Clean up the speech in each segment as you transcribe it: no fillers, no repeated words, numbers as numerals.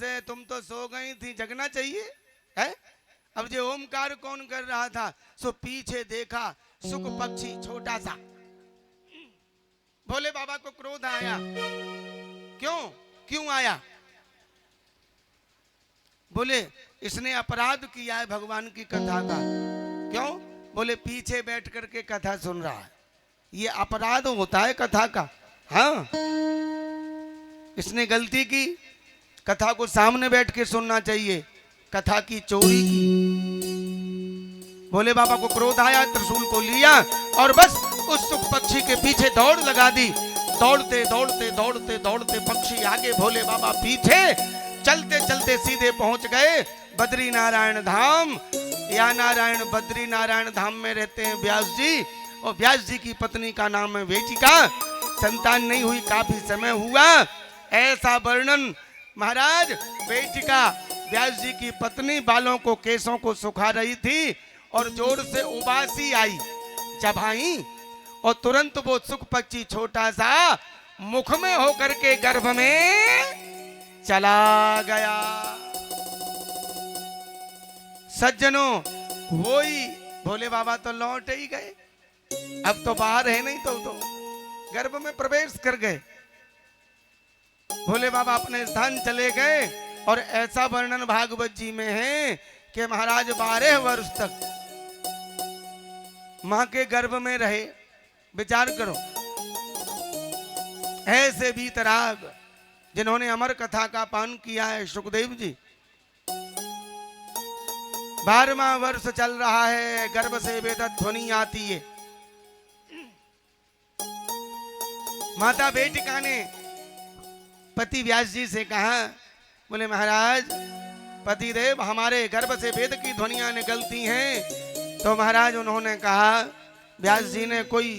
से तुम तो सो गई थी, जगना चाहिए है। अब जो ओमकार कौन कर रहा था, सो पीछे देखा सुख पक्षी छोटा सा। भोले बाबा को क्रोध आया। क्यों क्यों आया? बोले इसने अपराध किया है भगवान की कथा का। क्यों? बोले पीछे बैठ करके कथा सुन रहा है, ये अपराध होता है कथा का। हाँ, इसने गलती की, कथा को सामने बैठ के सुनना चाहिए, कथा की चोरी की। भोले बाबा को क्रोध आया, त्रिशूल को लिया और बस उस सुख पक्षी के पीछे दौड़ लगा दी। दौड़ते दौड़ते दौड़ते दौड़ते पक्षी आगे, भोले बाबा पीछे। चलते चलते सीधे पहुंच गए बद्री नारायण धाम। या नारायण बद्री नारायण धाम में रहते हैं व्यास जी, और व्यास जी की पत्नी का नाम है वेटिका। संतान नहीं हुई, काफी समय हुआ। ऐसा वर्णन महाराज, वेटिका व्यास जी की पत्नी बालों को केसों को सुखा रही थी और जोर से उबासी आई। जब आई और तुरंत वो सुख पक्षी छोटा सा मुख में होकर के गर्भ में चला गया। सज्जनों, वही भोले बाबा तो लौट ही गए, अब तो बाहर है नहीं, तो गर्भ में प्रवेश कर गए। भोले बाबा अपने स्थान चले गए। और ऐसा वर्णन भागवत जी में है कि महाराज 12 वर्ष तक मां के गर्भ में रहे। विचार करो, ऐसे वीतराग जिन्होंने अमर कथा का पान किया है सुखदेव जी। 12वां वर्ष चल रहा है, गर्भ से वेद ध्वनि आती है। माता वेटिका ने पति व्यास जी से कहा, बोले महाराज पतिदेव, हमारे गर्भ से वेद की ध्वनियां निकलती हैं। तो महाराज उन्होंने कहा, व्यास जी ने कोई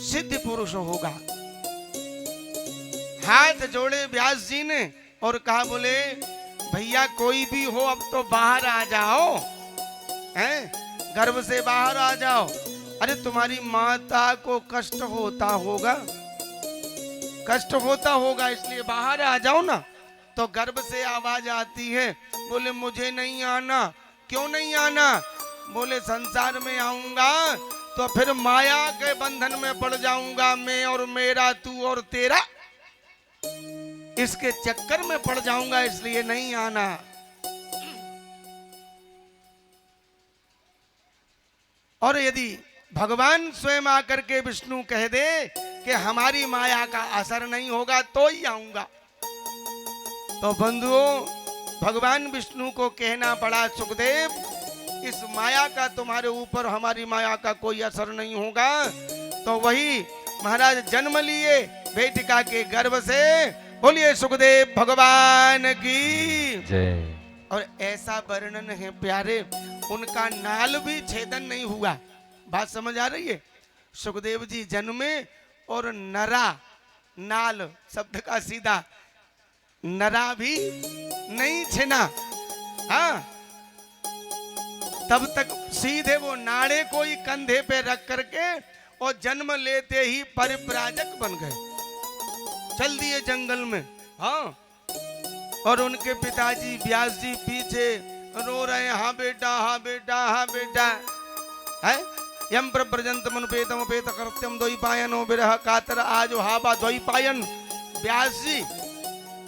सिद्ध पुरुष होगा। हाथ जोड़े व्यास जी ने और कहा, बोले भैया कोई भी हो, अब तो बाहर आ जाओ, हैं, गर्भ से बाहर आ जाओ। अरे तुम्हारी माता को कष्ट होता होगा, कष्ट होता होगा, इसलिए बाहर आ जाओ ना। तो गर्भ से आवाज आती है, बोले मुझे नहीं आना। क्यों नहीं आना? बोले संसार में आऊंगा तो फिर माया के बंधन में पड़ जाऊंगा मैं, और मेरा तू और तेरा, इसके चक्कर में पड़ जाऊंगा, इसलिए नहीं आना। और यदि भगवान स्वयं आकर के विष्णु कह दे कि हमारी माया का असर नहीं होगा तो ही आऊंगा, तो बंधुओं भगवान विष्णु को कहना पड़ा, सुखदेव इस माया का तुम्हारे ऊपर, हमारी माया का कोई असर नहीं होगा। तो वही महाराज जन्म लिए वेटिका के गर्भ से। बोलिए सुखदेव भगवान की जय। और ऐसा वर्णन है प्यारे, उनका नाल भी छेदन नहीं हुआ। बात समझ आ रही है? सुखदेव जी जन्मे और नरा, नाल शब्द का सीधा नरा भी नहीं छिना। हाँ, तब तक सीधे वो नाड़े को ही कंधे पे रख करके और जन्म लेते ही परिव्राजक बन गए, चल दिए जंगल में। हाँ, और उनके पिताजी व्यास जी पीछे रो रहे, हाँ बेटा, हाँ बेटा, हाँ बेटा, है यम प्रव्रजंत मनुपेतम पेत कृत्यम द्वैपायनो विरह कातर आज हाबा द्वैपायन। व्यास जी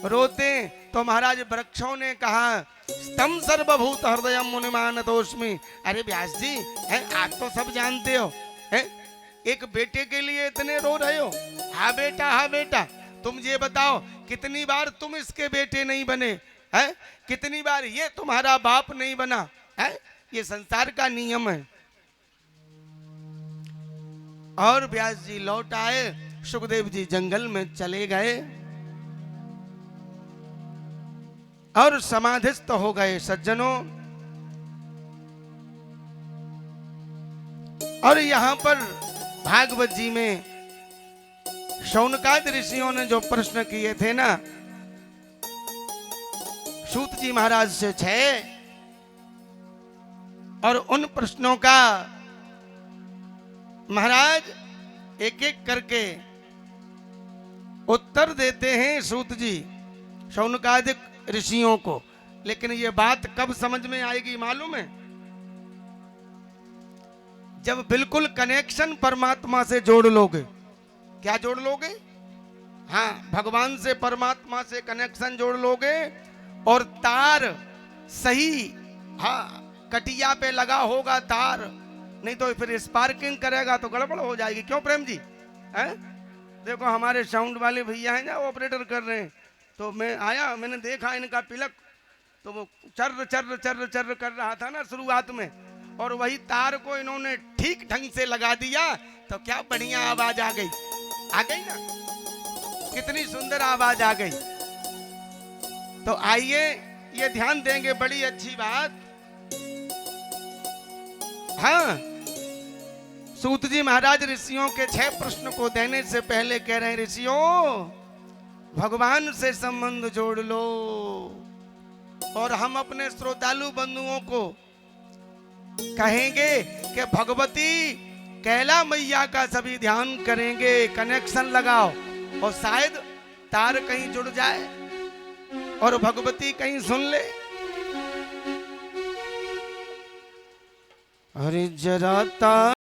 रोते तो महाराज वृक्षों ने कहा, स्तम सर्वभूत हृदय मुनिमानतोस्मि। अरे व्यास जी, है आप तो सब जानते हो, है एक बेटे के लिए इतने रो रहे हो। हाँ बेटा, हाँ बेटा, तुम ये बताओ कितनी बार तुम इसके बेटे नहीं बने, है कितनी बार ये तुम्हारा बाप नहीं बना, है ये संसार का नियम है। और व्यास जी लौट आए, सुखदेव जी जंगल में चले गए और समाधिस्थ हो गए सज्जनों। और यहां पर भागवत जी में शौनकादि ऋषियों ने जो प्रश्न किए थे ना सूत जी महाराज से 6, और उन प्रश्नों का महाराज एक एक करके उत्तर देते हैं सूत जी। शौनकादिक ऋषियों को। लेकिन ये बात कब समझ में आएगी मालूम है? जब बिल्कुल कनेक्शन परमात्मा से जोड़ लोगे। क्या जोड़ लोगे? हाँ, भगवान से परमात्मा से कनेक्शन जोड़ लोगे और तार सही, हाँ, कटिया पे लगा होगा तार, नहीं तो फिर स्पार्किंग करेगा तो गड़बड़ हो जाएगी। क्यों प्रेम जी? हैं? देखो हमारे साउंड वाले भैया हैं ना, ऑपरेटर कर रहे हैं, तो मैं आया, मैंने देखा इनका पिलक, तो वो चर्र चर्र चर्र चर्र कर रहा था ना शुरुआत में, और वही तार को इन्होंने ठीक ढंग से लगा दिया तो क्या बढ़िया आवाज आ गई ना, कितनी सुंदर आवाज आ गई। तो आइए ये ध्यान देंगे, बड़ी अच्छी बात। हाँ, सूत जी महाराज ऋषियों के 6 प्रश्न को देने से पहले कह रहे हैं, ऋषियों भगवान से संबंध जोड़ लो। और हम अपने श्रोतालु बंधुओं को कहेंगे कि भगवती कैला मैया का सभी ध्यान करेंगे, कनेक्शन लगाओ, और शायद तार कहीं जुड़ जाए और भगवती कहीं सुन ले। अरे जरा तार